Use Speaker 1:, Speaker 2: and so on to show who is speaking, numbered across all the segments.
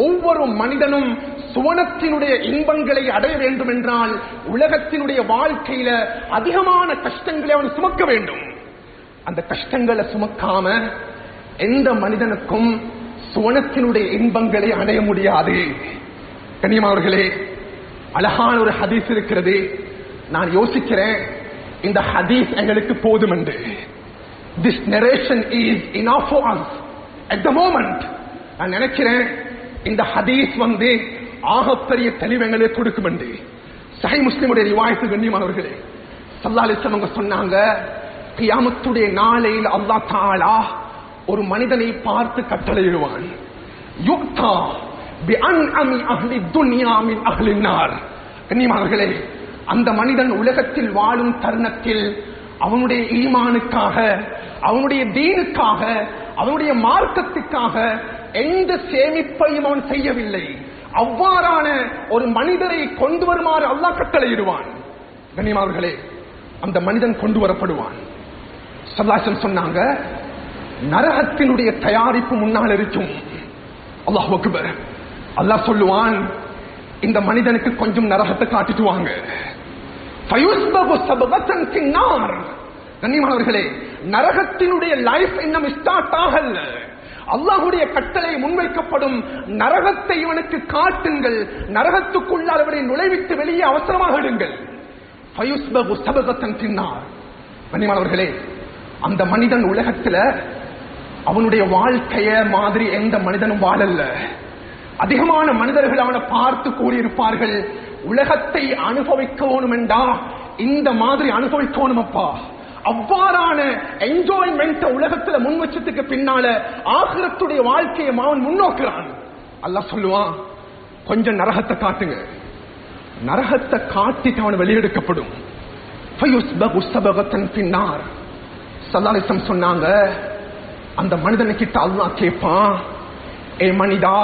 Speaker 1: ஒவ்வொரு மனிதனும் சுவனத்தினுடைய இன்பங்களை அடைய வேண்டும் என்றால் உலகத்தினுடைய வாழ்க்கையில அதிகமான கஷ்டங்களை அவன் சுமக்க வேண்டும். அந்த கஷ்டங்களை சுமக்காம எந்த மனிதனுக்கும் சுவனத்தினுடைய இன்பங்களை அடைய முடியாது. கண்ணியமானவர்களே, அழகான ஒரு ஹதீஸ் இருக்கிறது. நான் யோசிக்கிறேன், இந்த ஹதீஸ் எங்களுக்கு போதும் என்று. This narration is enough for us at the moment. நான் நினைக்கிறேன் இந்த ஹதீஸ் ஆகப்பெரிய தெளிவு எங்களுக்கு கொடுக்கும் என்று. சஹீஹ் முஸ்லிமுடைய ரிவாயத்து கண்ணியமானவர்களே, ஸல்லல்லாஹு அலைஹி வஸல்லம் சொன்னாங்க, கியாமத்துடைய நாளையில் அல்லாஹ் தஆலா ஒரு மனிதனை பார்த்து கட்டளையிடுவான். யுக்தா பிஅன்அமி அஹ்லி துன்யா மின் அஹ்லின் நார். கண்ணியமானவர்களே, அந்த மனிதன் உலகத்தில் வாழும் தருணத்தில் அவனுடைய ஈமானுக்காக, அவனுடைய தீனுக்காக, அவனுடைய மார்க்கத்துக்காக எந்த சேமிப்பையும் அவன் செய்யவில்லை. அவ்வாறான ஒரு மனிதரை கொண்டு வருமாறு அல்லாஹ் கட்டளையிடுவான். கண்ணியமானவர்களே, அந்த மனிதன் கொண்டு வரப்படுவான். ஸல்லல்லாஹு அலைஹி வஸல்லம் சொன்னாங்க, நரகத்தினுடைய தயாரிப்பு முன்னால் இருக்கும். அல்லாஹ் அக்பர். அல்லாஹ் சொல்லுவான், இந்த மனிதனுக்கு கொஞ்சம் நரகத்தை காட்டிட்டு வாங்க. கண்ணியமானவர்களே, நரகத்தினுடைய லைஃப் இன்னும் ஸ்டார்ட் ஆகல. அல்லாஹ்வுடைய கட்டளை முன்வைக்கப்படும். நரகத்தை இவனுக்கு காட்டுங்கள், நரகத்துக்குள்ளால் அவரை நுழைவிட்டு வெளியே அவசரமாக எடுங்கள். கண்ணியமானவர்களே, அந்த மனிதன் உலகத்துல அவனுடைய வாழ்க்கைய மாதிரி எந்த மனிதனும் வாழல்ல. அதிகமான மனிதர்கள் அவனை பார்த்து கூறியிருப்பார்கள், உலகத்தை அனுபவிக்கணும் என்றா இந்த மாதிரி அனுபவிக்கணும் அப்பா. அவ்வாறான என்ஜாய்மெண்ட் உலகத்துல முன்வச்சத்துக்கு பின்னால ஆகிரத்துடைய வாழ்க்கையை அவன் முன்னோக்குறான். அல்லாஹ் சொல்லுவான், கொஞ்சம் நரகத்தை காட்டுங்க. நரகத்தை காட்டிட்டு அவன் வெளியெடுக்கப்படும். சொன்னாங்க, அந்த மனிதனுக்கிட்ட அல்லாஹ் கேட்பான், ஏ மனிதா,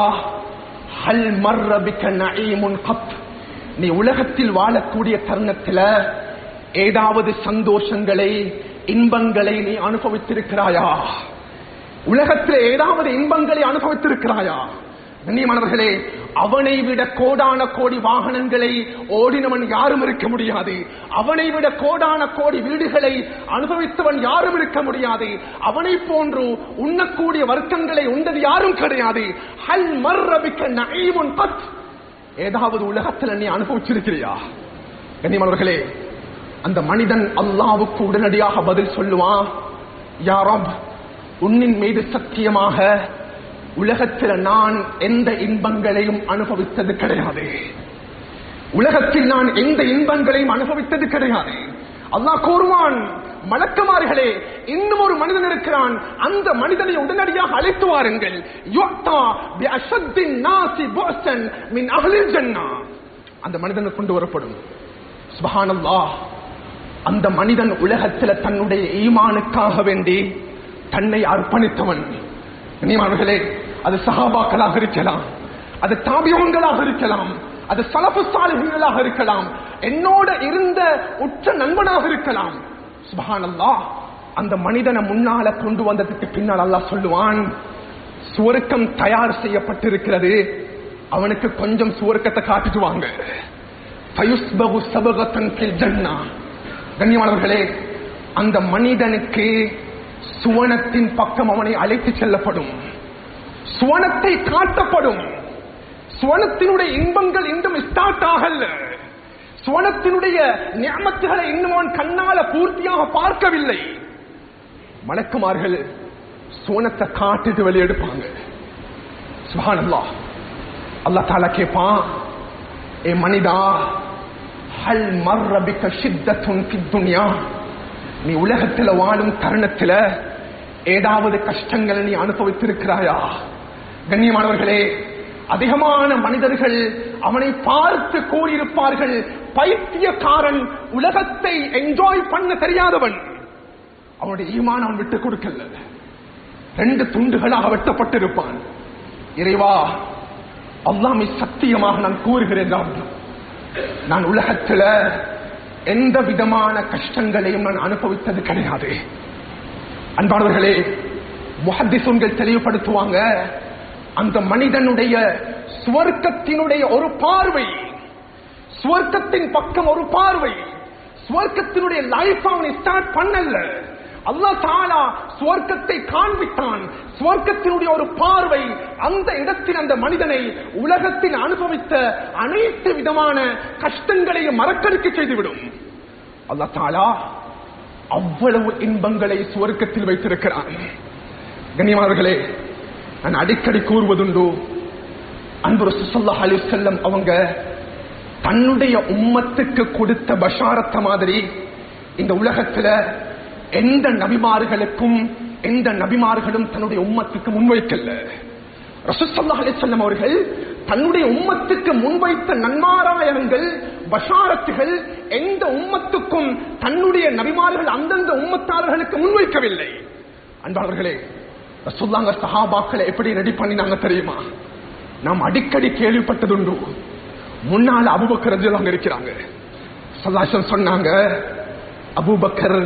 Speaker 1: ஹல் மர்ர பிக நஈமுன் கத், நீ உலகத்தில் வாழக்கூடிய தருணத்தில் ஏதாவது சந்தோஷங்களை, இன்பங்களை நீ அனுபவித்திருக்கிறாயா? உலகத்தில் ஏதாவது இன்பங்களை அனுபவித்திருக்கிறாயா? கண்ணியமானவர்களே, அவனை விட கோடான கோடி வாகனங்களை ஓடினவன் யாரும் இருக்க முடியாது. அவனை விட கோடான கோடி வீடுகளை அனுபவித்தவன் யாரும் இருக்க முடியாது. அவனை போன்று உண்ணக்கூடிய வர்க்கங்களை உண்டது யாரும் கிடையாது. ஹல் மர்ர பிக நஈமுன் கத், ஏதாவது உலகத்தில் நீ அனுபவிச்சிருக்கிறியா? கண்ணியமானவர்களே, அந்த மனிதன் அல்லாஹ்வுக்கு உடனடியாக பதில் சொல்லுவான், யா ரப், உன்னின் மீது சத்தியமாக உலகத்தில் நான் எந்த இன்பங்களையும் அனுபவித்தது கிடையாது. உலகத்தில் நான் எந்த இன்பங்களையும் அனுபவித்தது கிடையாது. அல்லாஹ் கூறுவான், மலக்குமார்களே, இன்னும் ஒரு மனிதன் இருக்கிறான், அந்த மனிதனை உடனடியாக அழைத்து வாருங்கள். யுக்தா பி அஷத்தின் நாசி புஅஸன் மின் அஹ்லில் ஜன்னah. அந்த மனிதனை கொண்டு வரப்படும். சுப்ஹானல்லாஹ். அந்த மனிதன் உலகத்தில் தன்னுடைய ஈமானுக்காக வேண்டி தன்னை அர்ப்பணித்தவன். கண்ணியமானவர்களே, அது சஹாபாக்களாக இருக்கலாம், அது தாபியீன்களாக இருக்கலாம், அது ஸலஃபு ஸாலிஹீன்களாக இருக்கலாம், என்னோட இருந்த உற்ற நண்பனாக இருக்கலாம். சுப்ஹானல்லாஹ். அந்த மனிதனை முன்னால கொண்டு வந்ததுக்கு பின்னால் அல்லாஹ் சொல்லுவான், சுவர்க்கம் தயார் செய்யப்பட்டிருக்கிறது, அவனுக்கு கொஞ்சம் சுவர்க்கத்தை காட்டிட்டு வாங்க. ஃபயுஸ்பகு சபகத்தன் ஃபில் ஜன்னah. கண்ணியமானவர்களே, அந்த மனிதனுக்கு சுவனத்தின் பக்கம் அவனை அழைத்து செல்லப்படும். சுவனத்தை காட்டப்படும். சுவனத்தினுடைய இன்பங்கள் இன்னும் ஸ்டார்ட் ஆகல. சுவனத்தினுடைய நியமத்துகளை இன்னும் அவன் கண்ணால பூர்த்தியாக பார்க்கவில்லை. மலக்குமார்கள் சுவனத்தை காட்டிட்டு வெளியெடுப்பாங்க. சுப்ஹானல்லாஹ். அல்லாஹ் தஆலா கேட்பான், ஏ மனிதா, ஹல் மர்ர பிக ஷித்தத்துன் ஃபித் துன்யா, நீ உலகத்தில் வாழும் தருணத்தில் ஏதாவது கஷ்டங்களை நீ அனுபவித்திருக்கிறாயா? கண்ணியமானவர்களே, அதிகமான மனிதர்கள் அவனை பார்த்து கூறியிருப்பார்கள், பைத்தியக்காரன், உலகத்தை என்ஜாய் பண்ண தெரியாதவன். அவனுடைய ஈமான் அவன் விட்டுக் கொடுக்கல. 2 துண்டுகளாக வெட்டப்பட்டிருப்பான். இறைவா, அல்லாஹ் சத்தியமாக நான் கூறுகிறேன், நான் உலகத்தில் எந்த விதமான கஷ்டங்களையும் நான் அனுபவித்தது கிடையாது. அன்பானவர்களே, முஹத்திஸுன்கள் தெளிவுபடுத்துவாங்க, அந்த மனிதனுடைய சுவர்க்கத்தினுடைய ஒரு பார்வை, சுவர்க்கத்தின் பக்கம் ஒரு பார்வை, சுவர்க்கத்தினுடைய லைஃப் அவனை ஸ்டார்ட் பண்ணல. அல்லாஹ் தஆலா சுவர்க்கத்தை காண்பித்தான். சுவர்க்கத்தினுடைய ஒரு பார்வை அந்த இடத்தில் அந்த மனிதனை உலகத்தில் அனுபவித்த அனைத்து விதமான கஷ்டங்களையும் மறக்கடிக்க செய்துவிடும். அல்லாஹ் தஆலா அவ்வளவு இன்பங்களை சுவர்க்கத்தில் வைத்திருக்கிறான். கண்ணியமானவர்களே, நான் அடிக்கடி கூறுவதுண்டு, அன்பு ரசூல் ஸல்லல்லாஹு அலைஹி வஸல்லம் அவங்க தன்னுடைய உம்மத்துக்கு கொடுத்த பஷாரத்த மாதிரி இந்த உலகத்துல எந்த நபிமார்களுக்கும் எந்த நபிமார்களும் தன்னுடைய உம்மத்துக்கு முன்வைக்கல. ரசூல் ஸல்லல்லாஹு அலைஹி வஸல்லம் அவர்கள் தன்னுடைய உம்மத்துக்கு முன்வைத்த நன்மாராயணங்கள், பஷாரத்துகள் எந்த உம்மத்துக்கும் தன்னுடைய நபிமார்கள் அந்தந்த உம்மத்தார்களுக்கு முன்வைக்கவில்லை. அன்பாளர்களே, ரசூலுல்லாஹ் சஹாபாக்களை எப்படி ரெடி பண்ணினாங்க தெரியுமா? நாம் அடிக்கடி கேள்விப்பட்டதுண்டு. முன்னால அபூபக்கர் ரலியல்லாஹு இருக்கிறாங்க. ஸல்லல்லாஹு அலைஹி வஸல்லம் சொன்னாங்க, அபூபக்கர்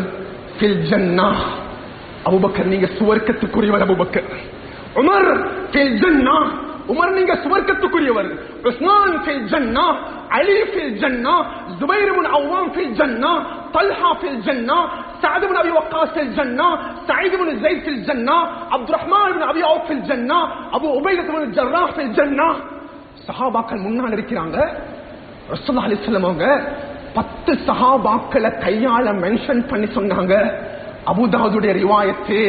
Speaker 1: ஃபில் ஜன்னah, அபூபக்கர் நீங்க சுவர்க்கத்துக்குரியவர். அபூபக்கர். உமர் ஃபில் ஜன்னah, உமர் நீங்க சுவர்க்கத்துக்குரியவர். உஸ்மான் ஃபில் ஜன்னah, அலி ஃபில் ஜன்னah, ஜுபைர் இப்னு அவ்வாம் ஃபில் ஜன்னah, தல்ஹா ஃபில் ஜன்னah, சஅத் இப்னு அபி வக்காஸ் ஃபில் ஜன்னah, சயீத் இப்னு ஸைத் ஃபில் ஜன்னah, அப்துர்ரஹ்மான் இப்னு அபி அவ்ஃப் ஃபில் ஜன்னah, அபூ உபைதா இப்னு ஜர்ராஹ் ஃபில் ஜன்னah. சஹாபாக்கள் முன்னால் இருக்கிறாங்க. ரசூலுல்லாஹி அலைஹி வஸல்லம் அவங்க 10 சஹாபாக்களை கையால மென்ஷன் பண்ணி சொன்னாங்க. அபூதாவுடைய ரிவாயத்து,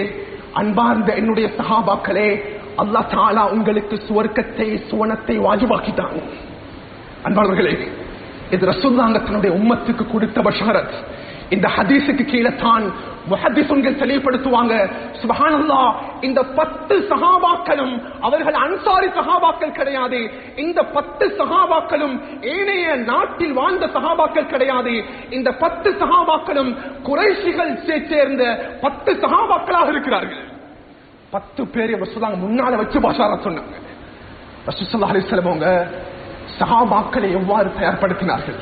Speaker 1: அன்பார்ந்த என்னுடைய சஹாபாக்களே, அல்லாஹ் தஆலா உங்களுக்கு சுவர்க்கத்தை சுவனத்தை வாஜிபாக்கிட்டான். அன்பார்களே, இது ரசூலுல்லாஹ் தன்னுடைய உம்மத்துக்கு கொடுத்த பஷாரத். இந்த ஹதீஸுக்கு கீழே தான் முஹத்திஸுன்கள் தெளிவுபடுத்துவாங்க, சுப்ஹானல்லாஹ், இந்த 10 சஹாபாக்களும் அவர்கள் அன்சாரி சஹாபாக்கள் கிடையாது. இந்த 10 சஹாபாக்களும் ஏனைய நாட்டில் வாழ்ந்த சஹாபாக்கள் கிடையாது. இந்த 10 சஹாபாக்களும் குறைஷிகள் சேர்ந்த 10 சஹாபாக்களாக இருக்கிறார்கள். 10 பேரை ரசூலுல்லாஹ் முன்னால வச்சு பஷாரத் சொன்னாங்க. ரசூல் ஸல்லல்லாஹு அலைஹி வஸல்லம் அவங்க சஹாபாக்களை எவ்வாறு தயார்படுத்தினார்கள்?